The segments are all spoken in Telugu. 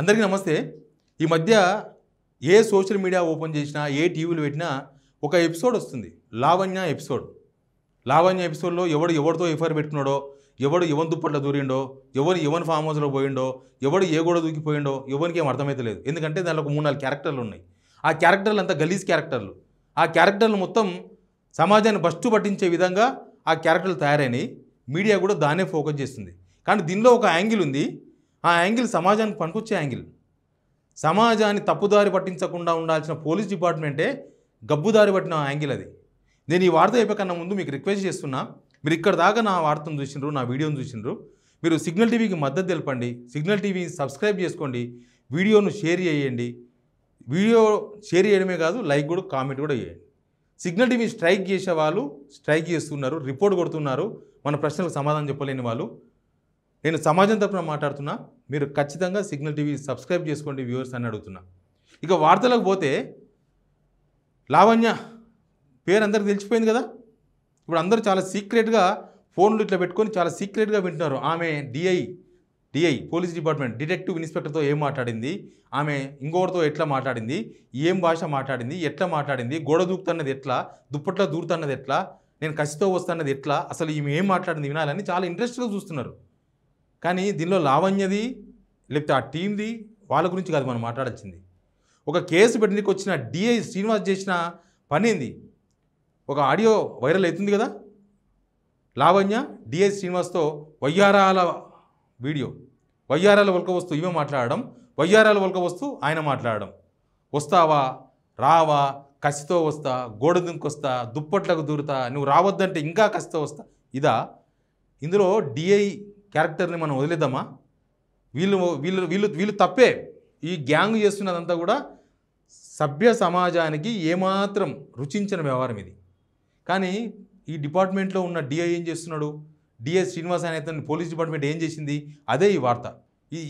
అందరికీ నమస్తే. ఈ మధ్య ఏ సోషల్ మీడియా ఓపెన్ చేసినా, ఏ టీవీలు పెట్టినా ఒక ఎపిసోడ్ వస్తుంది. లావణ్య ఎపిసోడ్. లావణ్య ఎపిసోడ్లో ఎవరితో ఎఫ్ఐఆర్ పెట్టుకున్నాడో, ఎవడు ఎవరి దుప్పట్ల దూరిండో, ఎవరి ఫామ్ హౌస్లో పోయిండో, ఎవడు ఏ గోడ దూకిపోయిండో ఎవరికి ఏం అర్థమైతే లేదు. ఎందుకంటే దానిలో ఒక 3-4 క్యారెక్టర్లు ఉన్నాయి. ఆ క్యారెక్టర్లు అంతా గలీజ్ క్యారెక్టర్లు. ఆ క్యారెక్టర్లు మొత్తం సమాజాన్ని బస్టు పట్టించే విధంగా ఆ క్యారెక్టర్లు తయారైనవి. మీడియా కూడా దాన్నే ఫోకస్ చేస్తుంది. కానీ దీనిలో ఒక యాంగిల్ ఉంది. ఆ యాంగిల్ సమాజానికి పనికొచ్చే యాంగిల్. సమాజాన్ని తప్పుదారి పట్టించకుండా ఉండాల్సిన పోలీస్ డిపార్ట్మెంటే గబ్బుదారి పట్టిన యాంగిల్ అది. నేను ఈ వార్త అయిపోకన్నా ముందు మీకు రిక్వెస్ట్ చేస్తున్నా, మీరు ఇక్కడ దాకా నా వార్తను చూసిండ్రు, నా వీడియోను చూసిండ్రు, మీరు సిగ్నల్ టీవీకి మద్దతు తెలపండి. సిగ్నల్ టీవీ సబ్స్క్రైబ్ చేసుకోండి, వీడియోను షేర్ చేయండి. వీడియో షేర్ చేయడమే కాదు, లైక్ కూడా, కామెంట్ కూడా చేయండి. సిగ్నల్ టీవీ స్ట్రైక్ చేసే వాళ్ళు స్ట్రైక్ చేస్తున్నారు, రిపోర్ట్ కొడుతున్నారు, మన ప్రశ్నలకు సమాధానం చెప్పలేని వాళ్ళు. నేను సమాజం తరపున మాట్లాడుతున్నా, మీరు ఖచ్చితంగా సిగ్నల్ టీవీ సబ్స్క్రైబ్ చేసుకోండి వ్యూవర్స్ అని అడుగుతున్నా. ఇక వార్తలకు పోతే, లావణ్య పేరు అందరికి తెలిసిపోయింది కదా. ఇప్పుడు అందరూ చాలా సీక్రెట్గా ఫోన్లు ఇట్లా పెట్టుకొని చాలా సీక్రెట్గా వింటున్నారు. ఆమె డిఐ పోలీస్ డిపార్ట్మెంట్ డిటెక్టివ్ ఇన్స్పెక్టర్తో ఏం మాట్లాడింది, ఆమె ఇంకొకరితో ఎట్లా మాట్లాడింది, ఏం భాష మాట్లాడింది, ఎట్లా మాట్లాడింది, గోడ దూకుతున్నది ఎట్లా, దుప్పట్లో దూరుతున్నది ఎట్లా, నేను కసితో వస్తున్నది ఎట్లా, అసలు ఈమె ఏం మాట్లాడింది వినాలని చాలా ఇంట్రెస్ట్గా చూస్తున్నారు. కానీ దీనిలో లావణ్యది లేకపోతే ఆ టీంది వాళ్ళ గురించి కాదు మనం మాట్లాడాల్సింది. ఒక కేసు పెట్టడానికి వచ్చిన డిఐ శ్రీనివాస్ చేసిన పని ఏంది? ఒక ఆడియో వైరల్ అవుతుంది కదా, లావణ్య డిఐ శ్రీనివాస్తో వయ్యారాల వీడియో, వయ్యారాల ఒలక వస్తూ ఈమె మాట్లాడడం, వయ్యారాల ఒలక వస్తూ ఆయన మాట్లాడడం. వస్తావా, రావా, కసితో వస్తా, గోడ దుంకొస్తా, దుప్పట్లకు దూరుతా, నువ్వు రావద్దంటే ఇంకా కసితో వస్తా. ఇదా? ఇందులో డిఐ క్యారెక్టర్ని మనం వదిలేద్దామా? వీళ్ళు వీళ్ళు వీళ్ళు వీళ్ళు తప్పే. ఈ గ్యాంగ్ చేస్తున్నదంతా కూడా సభ్య సమాజానికి ఏమాత్రం రుచించిన వ్యవహారం ఇది. కానీ ఈ డిపార్ట్మెంట్లో ఉన్న డిఐ ఏం చేస్తున్నాడు? డిఐ శ్రీనివాస్ అనే అతను పోలీస్ డిపార్ట్మెంట్ ఏం చేసింది? అదే ఈ వార్త.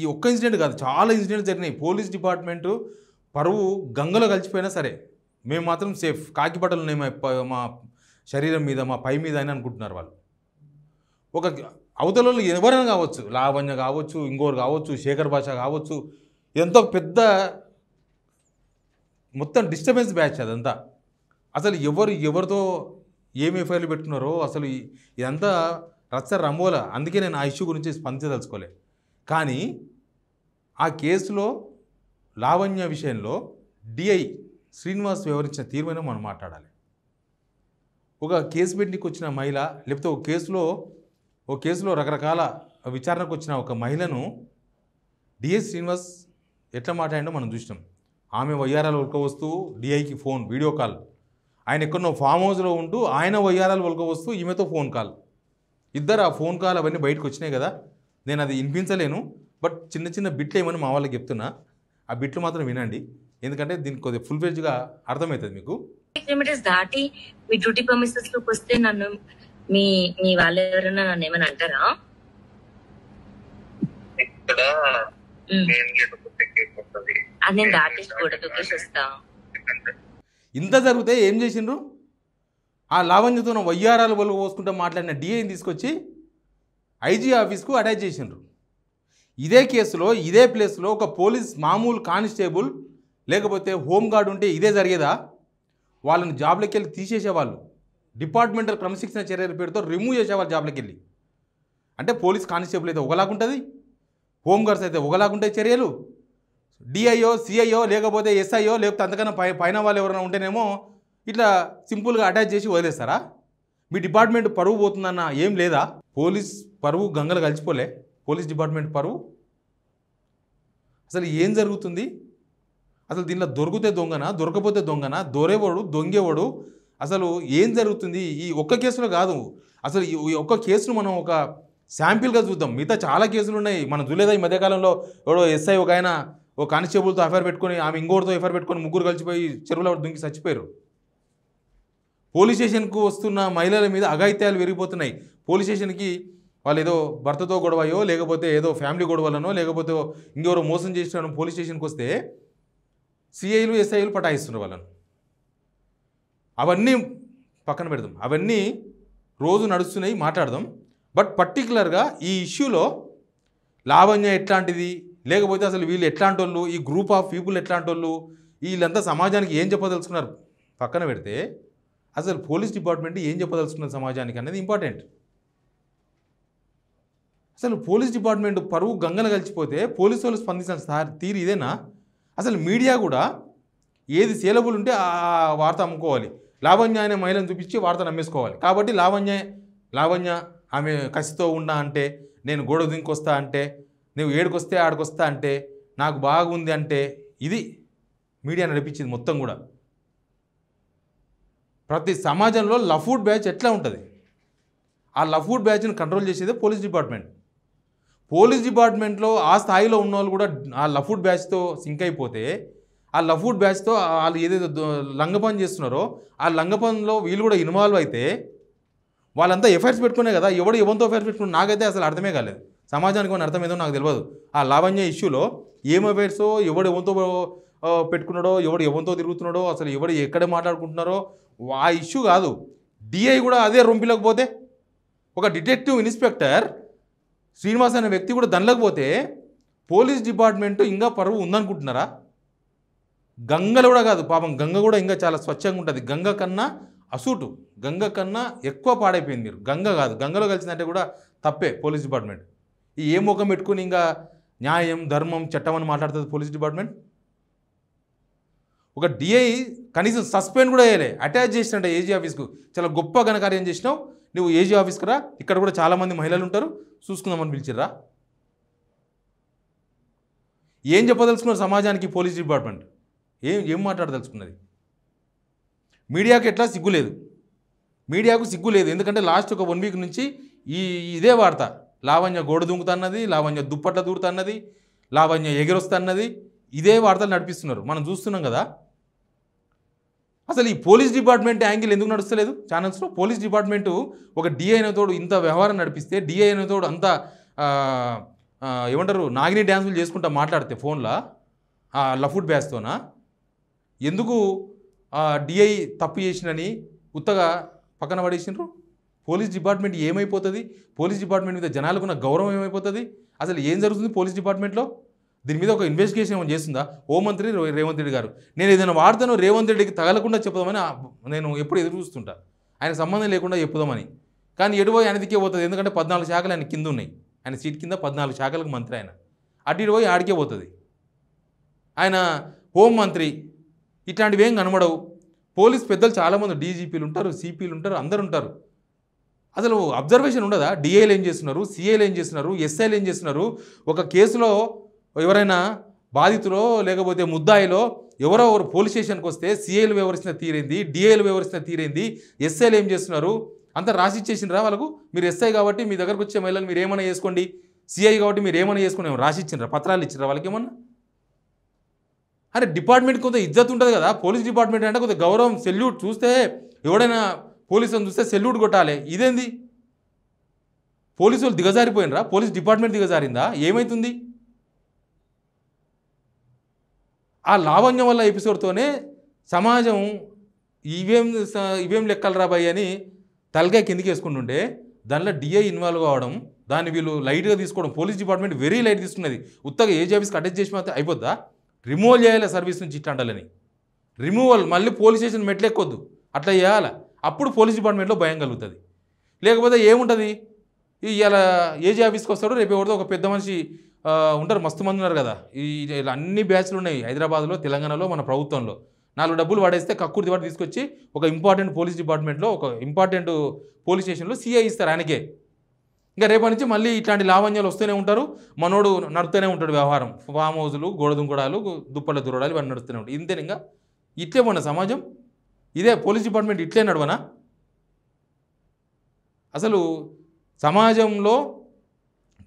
ఈ ఒక్క ఇన్సిడెంట్ కాదు, చాలా ఇన్సిడెంట్స్ జరిగినాయి. పోలీస్ డిపార్ట్మెంటు పరువు గంగలో కలిసిపోయినా సరే మేము మాత్రం సేఫ్, కాకి బట్టలు ఉన్నాయి మా శరీరం మీద, మా పై మీద అని అనుకుంటున్నారు వాళ్ళు. ఒక అవతలలో ఎవరైనా కావచ్చు, లావణ్య కావచ్చు, ఇంకోరు కావచ్చు, శేఖర్ భాష కావచ్చు, ఎంతో పెద్ద మొత్తం డిస్టర్బెన్స్ బ్యాచ్ అదంతా. అసలు ఎవరితో ఏమి ఎఫ్ఐఆర్లు పెట్టుకున్నారో అసలు ఇదంతా రచ్చ రంబోల. అందుకే నేను ఆ ఇష్యూ గురించి స్పందించదలుచుకోలే. కానీ ఆ కేసులో లావణ్య విషయంలో డిఐ శ్రీనివాస్ వివరించిన తీర్మానం మనం మాట్లాడాలి. ఒక కేసు పెట్టడానికి వచ్చిన మహిళ, లేకపోతే ఒక కేసులో రకరకాల విచారణకు వచ్చిన ఒక మహిళను డిఐ శ్రీనివాస్ ఎట్లా మాట్లాడిండో మనం చూసినాం. ఆమె వయ్యారాలు ఒలక వస్తూ డిఐకి ఫోన్, వీడియో కాల్. ఆయన ఎక్కడో ఫామ్ హౌస్లో ఉంటూ ఆయన వయ్యారాలు ఒలక వస్తూ ఈమెతో ఫోన్ కాల్. ఇద్దరు ఆ ఫోన్ కాల్ అవన్నీ బయటకు వచ్చినాయి కదా. నేను అది వినిపించలేను, బట్ చిన్న చిన్న బిట్లు ఏమని మా వాళ్ళకి చెప్తున్నా. ఆ బిట్లు మాత్రం వినండి, ఎందుకంటే దీనికి కొద్దిగా ఫుల్ పేజ్గా అర్థమవుతుంది మీకు. దాటి మీ డ్యూటీ పర్మిషన్స్ లోకి వస్తే నన్ను మీ వాళ్ళు ఎవరైనా నన్ను ఏమైనా అంటారా? అది నేను దాటేసి గోడ దూకేసి వస్తా. ఇంత జరిగితే ఏం చేసిండ్రు? ఆ లావణ్యతో వయ్యారాలు బలు పోసుకుంటూ మాట్లాడిన డిఐని తీసుకొచ్చి ఐజీ ఆఫీస్కు అటాచ్ చేసిండ్రు. ఇదే కేసులో ఇదే ప్లేస్లో ఒక పోలీస్ మామూలు కానిస్టేబుల్ లేకపోతే హోంగార్డ్ ఉంటే ఇదే జరిగేదా? వాళ్ళని జాబ్లోకి వెళ్ళి తీసేసేవాళ్ళు. డిపార్ట్మెంటల్ క్రమశిక్షణ చర్యల పేరుతో రిమూవ్ చేసేవాళ్ళు జాబ్లోకి వెళ్ళి. అంటే పోలీస్ కానిస్టేబుల్ అయితే ఒకలాగుంటుంది, హోంగార్డ్స్ అయితే ఒకలాగుంటాయి చర్యలు. డిఐఓ, సిఐఓ, లేకపోతే ఎస్ఐఓ, లేకపోతే అంతకన్నా పైన వాళ్ళు ఎవరైనా ఉంటేనేమో ఇట్లా సింపుల్గా అటాచ్ చేసి వదిలేస్తారా? మీ డిపార్ట్మెంట్ పరువు పోతుందన్న ఏం లేదా? పోలీస్ పరువు గంగలు కలిసిపోలే, పోలీస్ డిపార్ట్మెంట్ పరువు. అసలు ఏం జరుగుతుంది? అసలు దీనిలో దొరికితే దొంగనా, దొరకపోతే దొంగనా, దొరేవాడు దొంగేవాడు, అసలు ఏం జరుగుతుంది? ఈ ఒక్క కేసులో కాదు, అసలు ఈ ఒక్క కేసును మనం ఒక శాంపిల్గా చూద్దాం. మిగతా చాలా కేసులు ఉన్నాయి. మనం చూడలేదా ఈ మధ్యకాలంలో? ఎవడో ఎస్ఐ ఒక ఆయన ఒక కానిస్టేబుల్తో ఎఫ్ఐఆర్ పెట్టుకొని, ఆమె ఇంకోటితో ఎఫ్ఐఆర్ పెట్టుకొని ముగ్గురు కలిసిపోయి చెరువులో దుంకి చచ్చిపోయారు. పోలీస్ స్టేషన్కు వస్తున్న మహిళల మీద అఘాయిత్యాలు పెరిగిపోతున్నాయి. పోలీస్ స్టేషన్కి వాళ్ళు ఏదో భర్తతో గొడవయో, లేకపోతే ఏదో ఫ్యామిలీ గొడవలనో, లేకపోతే ఇంకెవరో మోసం చేసిన పోలీస్ స్టేషన్కి వస్తే సిఐలు, ఎస్ఐలు పటాయిస్తున్నారు వాళ్ళను. అవన్నీ పక్కన పెడదాం, అవన్నీ రోజు నడుస్తున్నాయి, మాట్లాడదాం. బట్ పర్టికులర్గా ఈ ఇష్యూలో లావణ్య ఎట్లాంటిది, లేకపోతే అసలు వీళ్ళు ఎట్లాంటి వాళ్ళు, ఈ గ్రూప్ ఆఫ్ పీపుల్ ఎట్లాంటి వాళ్ళు, వీళ్ళంతా సమాజానికి ఏం చెప్పదలుచుకున్నారు పక్కన పెడితే అసలు పోలీస్ డిపార్ట్మెంట్ ఏం చెప్పదలుచుకున్నారు సమాజానికి అనేది ఇంపార్టెంట్. అసలు పోలీస్ డిపార్ట్మెంట్ పరువు గంగలు కలిసిపోతే పోలీసు వాళ్ళు స్పందించిన తీరు ఇదేనా? అసలు మీడియా కూడా ఏది సేలబుల్ ఉంటే ఆ వార్త అమ్ముకోవాలి. లావణ్య అనే మహిళను చూపించి వార్త నమ్మేసుకోవాలి. కాబట్టి లావణ్య ఆమె కసితో ఉన్నా అంటే, నేను గోడ దింకొస్తా అంటే, నువ్వు ఏడుకొస్తే ఆడికొస్తా అంటే, నాకు బాగుంది అంటే, ఇది మీడియా నడిపించింది మొత్తం కూడా. ప్రతి సమాజంలో లఫ్వుడ్ బ్యాచ్ ఎట్లా ఉంటుంది, ఆ లఫ్వుడ్ బ్యాచ్ని కంట్రోల్ చేసేదే పోలీస్ డిపార్ట్మెంట్. పోలీస్ డిపార్ట్మెంట్లో ఆ స్థాయిలో ఉన్న వాళ్ళు కూడా ఆ లఫ్వుడ్ బ్యాచ్తో సింక్ అయిపోతే, ఆ లఫ్వుడ్ బ్యాచ్తో వాళ్ళు ఏదైతే లంగపని చేస్తున్నారో ఆ లంగపనిలో వీళ్ళు కూడా ఇన్వాల్వ్ అయితే వాళ్ళంతా ఎఫైర్స్ పెట్టుకునే కదా. ఎవడు ఎవరితో ఎఫైర్స్ పెట్టుకుని నాకైతే అసలు అర్థమే కాలేదు. సమాజానికి ఏమైనా అర్థమేదో నాకు తెలియదు. ఆ లావణ్య ఇష్యూలో ఏం ఎఫైర్సో, ఎవడు ఎవరితో పెట్టుకున్నాడో, ఎవడు ఎవరితో తిరుగుతున్నాడో, అసలు ఎవడు ఎక్కడ మాట్లాడుకుంటున్నారో ఆ ఇష్యూ కాదు. డిఐ కూడా అదే రొంపిలోకి పోతే, ఒక డిటెక్టివ్ ఇన్స్పెక్టర్ శ్రీనివాస్ అనే వ్యక్తి కూడా దానిలోకి పోతే పోలీస్ డిపార్ట్మెంట్ ఇంకా పరువు ఉందనుకుంటున్నారా? గంగలో కూడా కాదు పాపం, గంగ కూడా ఇంకా చాలా స్వచ్ఛంగా ఉంటుంది. గంగ కన్నా అసూటు, గంగ కన్నా ఎక్కువ పాడైపోయింది. మీరు గంగ కాదు, గంగలో కలిసిందంటే కూడా తప్పే పోలీస్ డిపార్ట్మెంట్. ఈ ఏ ముఖం పెట్టుకుని ఇంకా న్యాయం ధర్మం చట్టం అని మాట్లాడుతుంది పోలీస్ డిపార్ట్మెంట్. ఒక డిఐ కనీసం సస్పెండ్ కూడా వేయలే, అటాచ్ చేసినట్టే ఏజీ ఆఫీస్కు. చాలా గొప్ప ఘనకార్యం చేసినావు నువ్వు, ఏజీ ఆఫీస్కి రా, ఇక్కడ కూడా చాలామంది మహిళలు ఉంటారు చూసుకుందామని పిలిచిర్రా. ఏం చెప్పదలుచుకున్నారు సమాజానికి పోలీస్ డిపార్ట్మెంట్? ఏం మాట్లాడదలుచుకున్నది? మీడియాకు ఎట్లా సిగ్గు లేదు, మీడియాకు సిగ్గు లేదు. ఎందుకంటే లాస్ట్ ఒక 1 వీక్ నుంచి ఇదే వార్త, లావణ్య గోడ దుంకుతున్నది, లావణ్య దుప్పట్ల దూరుతున్నది, లావణ్య ఎగిరొస్తున్నది, ఇదే వార్తలు నడిపిస్తున్నారు, మనం చూస్తున్నాం కదా. అసలు ఈ పోలీస్ డిపార్ట్మెంట్ యాంగిల్ ఎందుకు నడుస్తలేదు ఛానల్స్లో? పోలీస్ డిపార్ట్మెంటు ఒక డిఐ అనేతోడు ఇంత వ్యవహారం నడిపిస్తే, డిఐ అనేతోడు అంత ఏమంటారు నాగిని డ్యాన్సులు చేసుకుంటా మాట్లాడితే ఫోన్లో లఫ్వుడ్ బ్యాచ్తోనా, ఎందుకు డిఐ తప్పు చేసినని ఉత్తగా పక్కన పడేసినారు? పోలీస్ డిపార్ట్మెంట్ ఏమైపోతుంది? పోలీస్ డిపార్ట్మెంట్ మీద జనాలకున్న గౌరవం ఏమైపోతుంది? అసలు ఏం జరుగుతుంది పోలీస్ డిపార్ట్మెంట్లో? దీని మీద ఒక ఇన్వెస్టిగేషన్ ఏమైనా చేస్తుందా హోంమంత్రి రేవంత్ రెడ్డి గారు? నేను ఏదైనా వార్తను రేవంత్ రెడ్డికి తగలకుండా చెప్పుదామని నేను ఎప్పుడు ఎదురు చూస్తుంటా, ఆయన సంబంధం లేకుండా చెప్పుదామని. కానీ ఎటుపోయి ఆయనదికే పోతుంది, ఎందుకంటే 14 శాఖలు ఆయన కింద ఉన్నాయి, ఆయన సీట్ కింద 14 శాఖలకు మంత్రి ఆయన. అటు ఇటు పోయి ఆడికే పోతుంది. ఆయన హోంమంత్రి, ఇట్లాంటివి ఏం కనబడవు. పోలీస్ పెద్దలు చాలామంది డీజీపీలు ఉంటారు, సిపిలు ఉంటారు, అందరు ఉంటారు. అసలు అబ్జర్వేషన్ ఉండదా? డిఐలు ఏం చేస్తున్నారు, సిఐలు ఏం చేస్తున్నారు, ఎస్ఐలు ఏం చేస్తున్నారు? ఒక కేసులో ఎవరైనా బాధితులో లేకపోతే ముద్దాయిలో ఎవరో పోలీస్ స్టేషన్కి వస్తే సిఐలు వివరిస్తున్న తీరేంది, డిఐలు వివరిస్తున్న తీరేంది, ఎస్ఐలు ఏం చేస్తున్నారు అంతా రాసి ఇచ్చేసినరా వాళ్ళకు? మీరు ఎస్ఐ కాబట్టి మీ దగ్గరకు వచ్చే మహిళలు మీరు ఏమైనా చేసుకోండి, సిఐ కాబట్టి మీరు ఏమైనా చేసుకుని రాసి ఇచ్చినరా, పత్రాలు ఇచ్చినరా వాళ్ళకి ఏమన్నా? అరే డిపార్ట్మెంట్ కొంత ఇజ్జత్ ఉంటుంది కదా. పోలీస్ డిపార్ట్మెంట్ అంటే కొంత గౌరవం, సెల్యూట్. చూస్తే ఎవడైనా పోలీసులను చూస్తే సెల్యూట్ కొట్టాలి. ఇదేంది? పోలీసు వాళ్ళు దిగజారిపోయినరా? Police department దిగజారిందా? ఏమవుతుంది? ఆ లావణ్యం వల్ల ఎపిసోడ్తోనే సమాజం ఇవేం లెక్కలు రాబాయి అని తలకాయ కిందికి వేసుకుంటుంటే దానిలో డిఐ ఇన్వాల్వ్ కావడం, దాన్ని వీళ్ళు లైట్గా తీసుకోవడం, పోలీస్ డిపార్ట్మెంట్ వెరీ లైట్ తీసుకున్నది. ఉత్తగా ఏజీ ఆఫీస్కి అటాచ్ చేసి మాత్రం అయిపోద్దా? రిమూవల్ చేయాలి సర్వీస్ నుంచి ఇట్లాంటాలని. రిమూవల్, మళ్ళీ పోలీస్ స్టేషన్ మెట్లెక్కొద్దు, అట్లా చేయాలి. అప్పుడు పోలీస్ డిపార్ట్మెంట్లో భయం కలుగుతుంది. లేకపోతే ఏముంటుంది, ఇలా ఏజీ ఆఫీస్కి వస్తాడు, రేపు ఎవరితో ఒక పెద్ద మనిషి ఉంటారు, మస్తు మంది ఉన్నారు కదా, ఇలా అన్ని బ్యాచ్లు ఉన్నాయి హైదరాబాద్లో, తెలంగాణలో, మన ప్రభుత్వంలో. 4 డబ్బులు వాడేస్తే కక్కుర్తి వాడు తీసుకొచ్చి ఒక ఇంపార్టెంట్ పోలీస్ డిపార్ట్మెంట్లో, ఒక ఇంపార్టెంట్ పోలీస్ స్టేషన్లో సిఐ ఇస్తారు ఆయనకే. ఇంకా రేపటి నుంచి మళ్ళీ ఇట్లాంటి లావణ్యాలు వస్తూనే ఉంటారు, మనోడు నడుస్తూనే ఉంటాడు వ్యవహారం. ఫామ్ హౌజులు, గోడ దుంకడాలు, దుప్పల దురడాలు ఇవన్నీ నడుస్తూనే ఉంటాయి. ఇంతే. ఇంకా ఇట్లే మన సమాజం, ఇదే పోలీస్ డిపార్ట్మెంట్ ఇట్లే నడవనా? అసలు సమాజంలో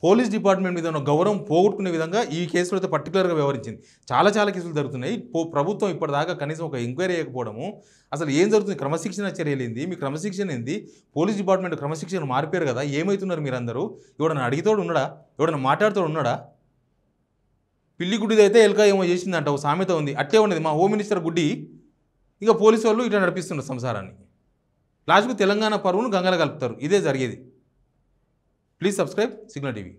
పోలీస్ డిపార్ట్మెంట్ మీద ఉన్న గౌరవం పోగొట్టుకునే విధంగా ఈ కేసులో అయితే పర్టికులర్గా వ్యవహరించింది. చాలా కేసులు జరుగుతున్నాయి. ప్రభుత్వం ఇప్పటిదాకా కనీసం ఒక ఎంక్వైరీ చేయకపోవడము, అసలు ఏం జరుగుతుంది, క్రమశిక్షణ చర్యలు ఏంది, మీ క్రమశిక్షణ ఏంది? పోలీస్ డిపార్ట్మెంట్ క్రమశిక్షణ మారిపోయారు కదా, ఏమవుతున్నారు మీరందరూ? ఎవడన్నా అడిగితోడు ఉన్నాడా? ఎవడన్నా మాట్లాడుతోడు ఉన్నాడా? పిల్లి గుడ్డిది అయితే ఎలుక ఏమో చేసిందంట, ఒక సామెత ఉంది, అట్లే ఉన్నది మా హోమ్ మినిస్టర్ గుడ్డి. ఇంకా పోలీసు వాళ్ళు ఇట్లా నడిపిస్తున్నారు సంసారాన్ని. లాస్ట్కు తెలంగాణ పరువును గంగల కలుపుతారు. ఇదే జరిగేది. Please subscribe signal TV.